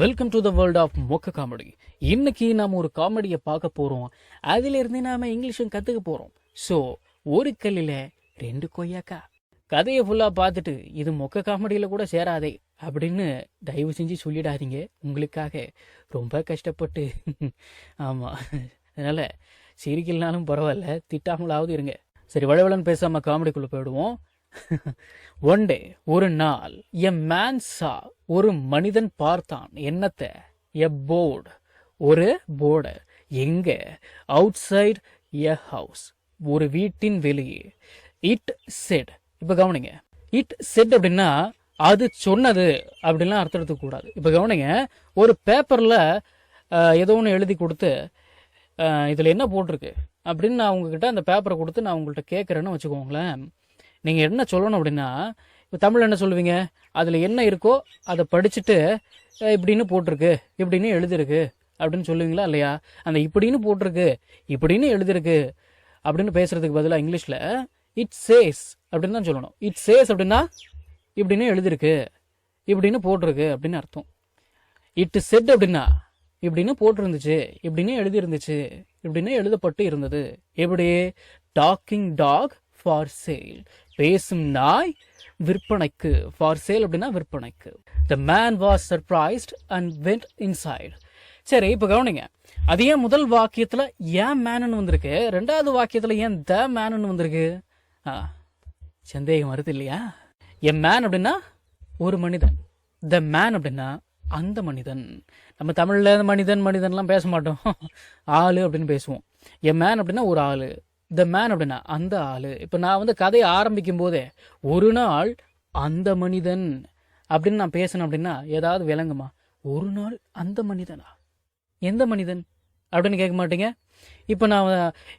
Welcome to the world of மொக்க comedy. இன்னைக்கு நாம ஒரு காமெடியை பார்க்க போறோம். அதுல இருந்து நாம இங்கிலீஷும் கத்துக்க போறோம். ஸோ ஒரு கல்லில் ரெண்டு கொய்யாக்கா. கதையை ஃபுல்லா பார்த்துட்டு இது மொக்க காமெடியில கூட சேராதே அப்படின்னு தயவு செஞ்சு சொல்லிடாதீங்க. உங்களுக்காக ரொம்ப கஷ்டப்பட்டு ஆமா, அதனால சிரிக்கலனாலும் பரவாயில்ல, திட்டாமலாவது இருங்க. சரி, வளவளன்னு பேசாம காமெடிக்குள்ள போயிடுவோம். ஒன் டே, ஒரு நாள், எ மேன் சா, ஒரு மனிதன் பார்த்தான். என்னத்த? எ போர்டு, ஒரு போர்டு. எங்க? அவுட் சைட் எ ஹவுஸ், ஒரு வீட்டின் வெளியே. It set. இப்ப கவனிங்க, இட் செட் அப்படின்னா அது சொன்னது அப்படின்லாம் அர்த்தம் எடுத்துக்க கூடாது. இப்ப கவனிங்க, ஒரு பேப்பர்ல ஏதோ ஒன்று எழுதி கொடுத்து இதுல என்ன போட்டிருக்கு அப்படின்னு நான் உங்ககிட்ட அந்த பேப்பரை கொடுத்து நான் உங்கள்கிட்ட கேட்குறேன்னு வச்சுக்கோங்களேன். நீங்கள் என்ன சொல்லணும் அப்படின்னா, இப்போ தமிழ் என்ன சொல்லுவீங்க? அதில் என்ன இருக்கோ அதை படிச்சுட்டு இப்படின்னு போட்டிருக்கு, இப்படின்னு எழுதிருக்கு அப்படின்னு சொல்லுவீங்களா இல்லையா? அந்த இப்படின்னு போட்டிருக்கு, இப்படின்னு எழுதிருக்கு அப்படின்னு பேசுறதுக்கு பதிலாக இங்கிலீஷில் இட் சேஸ் அப்படின்னு தான் சொல்லணும். இட் சேஸ் அப்படின்னா இப்படின்னு எழுதிருக்கு, இப்படின்னு போட்டிருக்கு அப்படின்னு அர்த்தம். இட் செட் அப்படின்னா இப்படின்னு போட்டிருந்துச்சு, இப்படின்னு எழுதிருந்துச்சு, இப்படின்னு எழுதப்பட்டு இருந்தது. எப்படி? டாக்கிங் டாக் ஃபார் சேல், பேசும் நாய் விற்பனைக்கு. ஃபார் சேல் அப்படின்னா விற்பனைக்கு. The man was surprised and went inside. சரி, இப்போ கவனிங்க, அது ஏன் முதல் வாக்கியத்தில் ஏன் மேனு வந்திருக்கு, ரெண்டாவது வாக்கியத்தில் ஏன் த மேனு வந்திருக்கு? சந்தேகம் வருது இல்லையா? எ மேன் அப்படின்னா ஒரு மனிதன், த மேன் அப்படின்னா அந்த மனிதன். நம்ம தமிழில் மனிதன் மனிதன்லாம் பேச மாட்டோம், ஆளு அப்படின்னு பேசுவோம். எ மேன் அப்படின்னா ஒரு ஆளு, த மேன் அப்படின்னா அந்த ஆளு. இப்போ நான் கதையை ஆரம்பிக்கும் போதே ஒரு நாள் அந்த மனிதன் அப்படின்னு நான் பேசணும் அப்படின்னா ஏதாவது விளங்குமா? ஒரு நாள் அந்த மனிதனா? எந்த மனிதன் அப்படின்னு கேட்க மாட்டீங்க. இப்போ நான்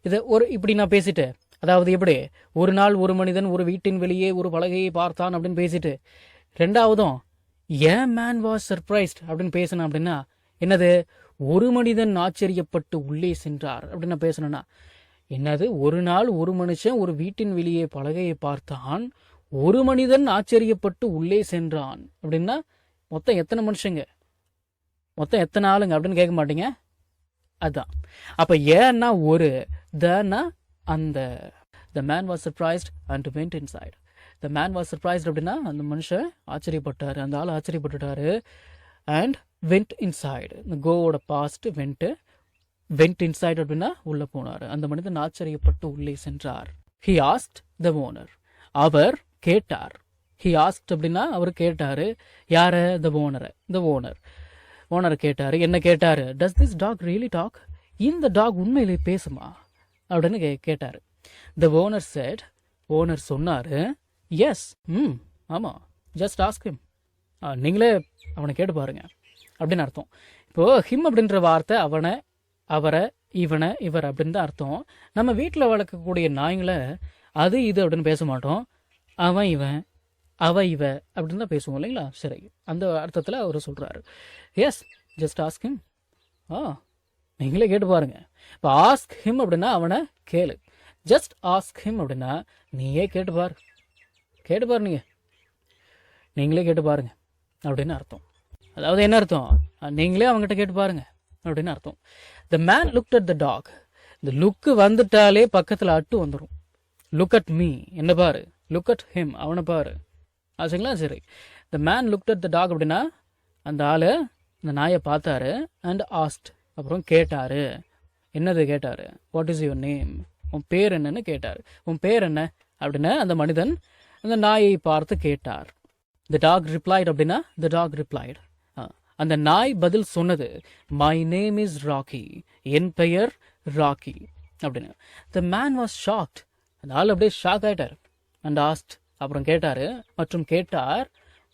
இதை இப்படி நான் பேசிட்டு, அதாவது எப்படி, ஒரு நாள் ஒரு மனிதன் ஒரு வீட்டின் வெளியே ஒரு பலகையை பார்த்தான் அப்படின்னு பேசிட்டு, ரெண்டாவதும் ஏன் மேன் வாஸ் சர்ப்ரைஸ்ட் அப்படின்னு பேசணும் அப்படின்னா என்னது? ஒரு மனிதன் ஆச்சரியப்பட்டு உள்ளே சென்றார் அப்படின்னு நான் பேசணும்னா என்னது? ஒரு நாள் ஒரு மனுஷன் ஒரு வீட்டின் வெளியே பலகையை பார்த்தான், ஒரு மனிதன் ஆச்சரியப்பட்டு உள்ளே சென்றான் அப்படின்னா மொத்தம் எத்தனை மனுஷங்க, மொத்தம் எத்தனை ஆளுங்க அப்படின்னு கேட்க மாட்டீங்க. அதான். அப்ப ஏன்னா ஒரு, தனா அந்த. The man was surprised and went inside. The man was surprised அப்படின்னா அந்த மனுஷன் ஆச்சரியப்பட்டாரு, அந்த ஆள் ஆச்சரியப்பட்டுட்டாரு. அண்ட் வெண்ட் இன்சைடு, இந்த கோவோட பாஸ்ட் வெண்ட் இன்சைட் அப்படின்னா உள்ள போனார். அந்த மனிதன் ஆச்சரியப்பட்டு உள்ளே சென்றார். ஹி ஆஸ்க்ட் த ஓனர், அவர் கேட்டார். ஹி ஆஸ்க்ட் அப்படின்னா அவர் கேட்டாரு. யார? த ஓனரை. த ஓனர் கேட்டாரு. என்ன கேட்டாரு? Does this dog really talk? இந்த டாக் உண்மையிலே பேசுமா அப்படின்னு கேட்டாரு. த ஓனர் செட், ஓனர் சொன்னாரு, எஸ், ஆமா, ஜஸ்ட் ஆஸ்க் ஹிம், நீங்களே அவனை கேட்டு பாருங்க அப்படின்னு அர்த்தம். இப்போ ஹிம் அப்படின்ற வார்த்தை அவனை, அவரை, இவனை, இவர் அப்படின்னு தான் அர்த்தம். நம்ம வீட்டில் வளர்க்கக்கூடிய நாய்களை அது இது அப்படின்னு பேச மாட்டோம். அவன் இவன், அவ இவ அப்படின்னு தான் பேசுவோம் இல்லைங்களா? சரி, அந்த அர்த்தத்தில் அவர் சொல்கிறாரு. எஸ், ஜஸ்ட் ஆஸ்க் ஹிம், நீங்களே கேட்டு பாருங்க. இப்போ ஆஸ்க் ஹிம் அப்படின்னா அவனை கேளு, ஜஸ்ட் ஆஸ்க் ஹிம் அப்படின்னா நீயே கேட்டுப்பார், கேட்டுப்பார், நீங்களே கேட்டு பாருங்க அப்படின்னு அர்த்தம். அதாவது என்ன அர்த்தம்? நீங்களே அவங்ககிட்ட கேட்டு பாருங்க அப்படின்னு அர்த்தம். The man looked at the dog. இந்த லுக்கு வந்துட்டாலே பக்கத்தில் அட்டு வந்துடும். லுக் அட் மீ, என்ன பாரு. லுக் அட் ஹிம், அவனை பாரு. ஆச்சுங்களா? சரி, the man looked at the dog அப்படின்னா அந்த ஆளு இந்த நாயை பார்த்தாரு. அண்ட் ஆஸ்ட், அப்புறம் கேட்டாரு. என்னது கேட்டாரு? வாட் இஸ் யுவர் நேம், உன் பேர் என்னன்னு கேட்டார். உன் பேர் என்ன அப்படின்னு அந்த மனிதன் அந்த நாயை பார்த்து கேட்டார். த டாக் ரிப்ளைட் அப்படின்னா த டாக் ரிப்ளைட், அந்த நாய் பதில் சொன்னது, மை நேம் இஸ் ராக்கி, என் பெயர் ராக்கி அப்படின்னு. த மேன் வாஸ் ஷாக்ட், அந்த ஆள் அப்படியே ஷாக் ஆயிட்டார். அண்ட் ஆஸ்ட், அப்புறம் கேட்டாரு மற்றும் கேட்டார்,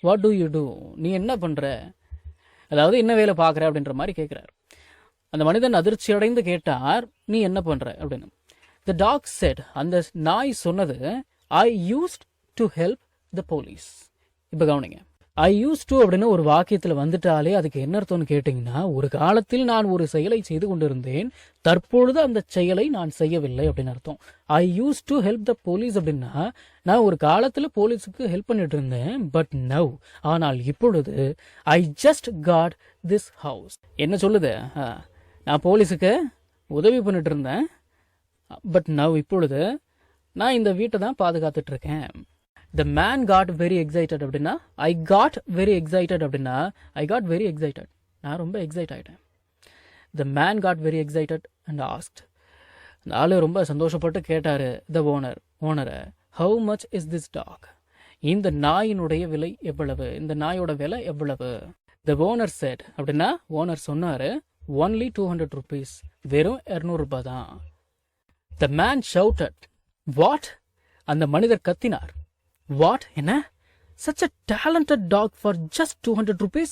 வாட் டு யூ டூ, நீ என்ன பண்ற, அதாவது என்ன வேலை பார்க்குற அப்படின்ற மாதிரி கேட்குறாரு. அந்த மனிதன் அதிர்ச்சி அடைந்து கேட்டார், நீ என்ன பண்ற அப்படின்னு. த டாக் செட், அந்த நாய் சொன்னது, ஐ used to help the police. இப்போ கவனிங்க, ஐ யூஸ் டு அப்படின்னு ஒரு வாக்கியத்துல வந்துட்டாலே அதுக்கு என்ன அர்த்தம்னு கேட்டீங்கன்னா, ஒரு காலத்தில் நான் ஒரு செயலை செய்து கொண்டிருந்தேன், தற்பொழுது அந்த செயலை நான் செய்யவில்லை அப்படின்னு அர்த்தம். I use to help the police அப்படின்னா, நான் ஒரு காலத்துல போலீஸுக்கு ஹெல்ப் பண்ணிட்டு இருந்தேன், பட் நவ் ஆனால் இப்பொழுது I just got this house. என்ன சொல்லுது? நான் போலீஸுக்கு உதவி பண்ணிட்டு இருந்தேன், பட் நவ் இப்பொழுது நான் இந்த வீட்டை தான் பாதுகாத்துட்டு இருக்கேன். The man got very excited அப்படின்னா, I got very excited அப்படின்னா, I got very excited. நான் ரொம்ப எக்ஸைட் ஆயிட்டேன். The man got very excited and asked. அந்த ஆளு ரொம்ப சந்தோஷப்பட்டு கேட்டாரு ஓனரை, how much is this dog? இந்த நாயினுடைய விலை எவ்வளவு? இந்த நாயோட விலை எவ்வளவு? The owner said அப்படின்னா, ஓனர் சொன்னாரு, only 200 rupees. வெறும் 200 ரூபாய் தான். The man shouted. What? அந்த மனிதர் கத்தினார். What? என்ன? Such a talented dog for just 200 rupees?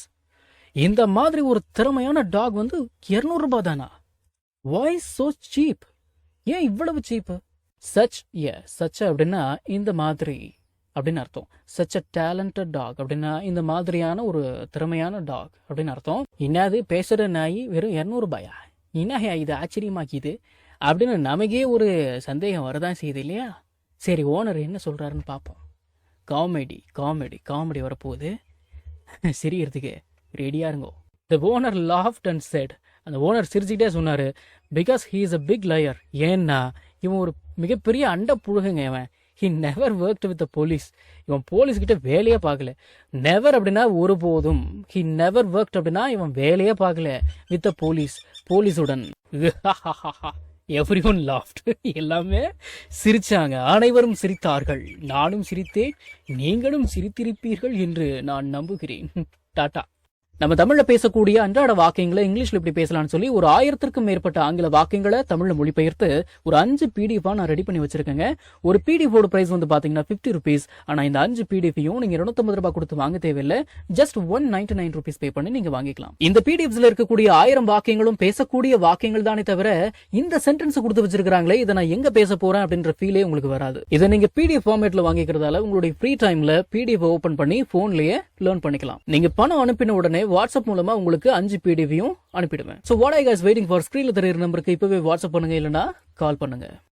இந்த மாதிரி ஒரு திறமையான டாக் வந்து 200 ரூபாய் தானா? Why so cheap? ஏன் இவ்வளவு சீப்? such அப்படின்னா இந்த மாதிரி அப்படின்னு அர்த்தம். such a talented dog அப்படின்னா இந்த மாதிரியான ஒரு திறமையான டாக் அப்படின்னு அர்த்தம். என்னது பேசுற நாய் வெறும் 200 ரூபாயா? என்ன இது ஆச்சரியமாக்கிது அப்படின்னு நமக்கே ஒரு சந்தேகம் வரதான் செய்யுது இல்லையா? சரி, ஓனர் என்ன சொல்றாருன்னு பார்ப்போம். காமெடி வரப்போகுது, சிரிக்கிறதுக்கு ரெடியா இருங்கோ. The owner laughed and said, அந்த ஓனர் சிரிச்சுக்கிட்டே சொன்னாரு, because he is a big liar. ஏன்னா இவன் ஒரு மிகப்பெரிய அண்ட புழுகுங்க. இவன் he never worked with the police. இவன் போலீஸ் கிட்ட வேலையே பார்க்கல. never அப்படின்னா ஒருபோதும், he never worked அப்படின்னா இவன் வேலையே பார்க்கல with the police, போலீஸுடன். Everyone laughed. எல்லாமே சிரிச்சாங்க, அனைவரும் சிரித்தார்கள். நானும் சிரித்தேன், நீங்களும் சிரித்திருப்பீர்கள் என்று நான் நம்புகிறேன். டாடா. நம்ம தமிழ்ல பேசக்கூடிய அன்றாட வாக்கியங்களை இங்கிலீஷ்ல இப்படி பேசலாம்னு சொல்லி ஒரு 1000க்கும் மேற்பட்ட ஆங்கில வாக்கியங்களை தமிழ்ல மொழிபெயர்த்து ஒரு 5 பிடிஎஃப் நான் ரெடி பண்ணி வச்சிருக்கேங்க. ஒரு பிடிஎஃப் பிரைஸ் வந்து பாத்தீங்கன்னா 50 rupees. ஆனா இந்த 5 பிடிஎஃபையும் நீங்க 250 ரூபாய் கொடுத்து வாங்க தேவையில்லை. ஜஸ்ட் 199 rupees பே பண்ணி நீங்க வாங்கிக்கலாம். இந்த பிடிஎஃப்ஸ்ல இருக்கக்கூடிய 1000 வாக்கியங்களும் பேசக்கூடிய வாக்கியங்கள் தானே தவிர இந்த சென்டென்ஸ் கொடுத்து வச்சிருக்காங்களே இதை நான் எங்க பேச போறேன் அப்படின்ற ஃபீலே உங்களுக்கு வராது. இதை நீங்க பிடிஎஃப் ஃபார்மேட்ல வாங்கிக்கிறதால உங்களுடைய ஃப்ரீ டைம்ல பிடிஎஃப் ஓபன் பண்ணி போன்லயே லேர்ன் பண்ணிக்கலாம். நீங்க பணம் அனுப்பின உடனே வாட்ஸ்அப் மூலமா உங்களுக்கு 5 பிடிஎஃபையும் அனுப்பிடுவேன். So what are you guys waiting for? ஸ்கிரீன்ல தெரியுற நம்பருக்கு இப்பவே வாட்ஸ்அப் பண்ணுங்க, இல்லனா கால் பண்ணுங்க.